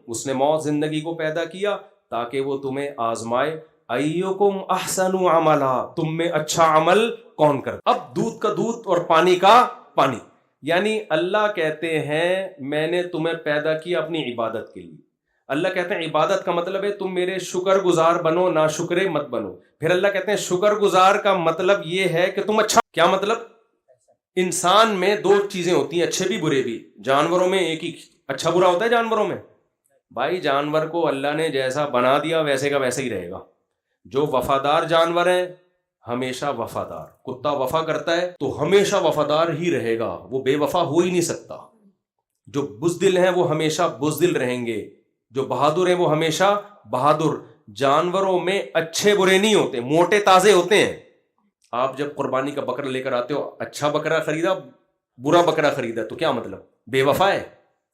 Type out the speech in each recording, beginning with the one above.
اس نے موت زندگی کو پیدا کیا تاکہ وہ تمہیں آزمائے، ایکم احسن عملا، تم میں اچھا عمل کون کرتا۔ اب دودھ کا دودھ اور پانی کا پانی، یعنی اللہ کہتے ہیں میں نے تمہیں پیدا کیا اپنی عبادت کے لیے۔ اللہ کہتے ہیں عبادت کا مطلب ہے تم میرے شکر گزار بنو، نا شکرے مت بنو۔ پھر اللہ کہتے ہیں شکر گزار کا مطلب یہ ہے کہ تم اچھا، کیا مطلب؟ انسان میں دو چیزیں ہوتی ہیں، اچھے بھی برے بھی۔ جانوروں میں ایک ہی اچھا برا ہوتا ہے جانوروں میں؟ بھائی جانور کو اللہ نے جیسا بنا دیا ویسے کا ویسے ہی رہے گا۔ جو وفادار جانور ہیں ہمیشہ وفادار، کتا وفا کرتا ہے تو ہمیشہ وفادار ہی رہے گا، وہ بے وفا ہو ہی نہیں سکتا۔ جو بزدل ہیں وہ ہمیشہ بزدل رہیں گے، جو بہادر ہیں وہ ہمیشہ بہادر۔ جانوروں میں اچھے برے نہیں ہوتے، موٹے تازے ہوتے ہیں۔ آپ جب قربانی کا بکرا لے کر آتے ہو، اچھا بکرا خریدا برا بکرا خریدا تو کیا مطلب؟ بے وفا ہے،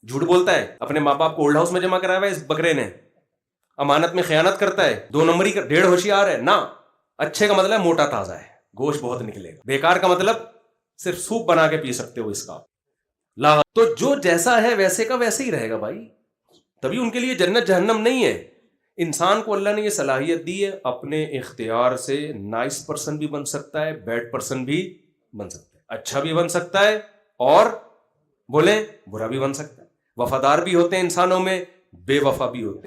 جھوٹ بولتا ہے، اپنے ماں باپ کو اولڈ ہاؤس میں جمع کرایا ہوا ہے اس بکرے نے، امانت میں خیانت کرتا ہے، 2 نمبری کا، 1.5 ہوشیار ہے نا۔ اچھے کا مطلب ہے موٹا تازہ ہے، گوشت بہت نکلے گا۔ بیکار کا مطلب صرف سوپ بنا کے پی سکتے ہو اس کا، لا۔ تو جو جیسا ہے ویسے کا ویسے ہی رہے گا بھائی، تبھی ان کے لیے جنت جہنم نہیں ہے۔ انسان کو اللہ نے یہ صلاحیت دی ہے، اپنے اختیار سے نائس پرسن بھی بن سکتا ہے، بیڈ پرسن بھی بن سکتا ہے، اچھا بھی بن سکتا ہے اور بولیں برا بھی بن سکتا ہے۔ وفادار بھی ہوتے ہیں انسانوں میں، بے وفا بھی ہوتے ہیں۔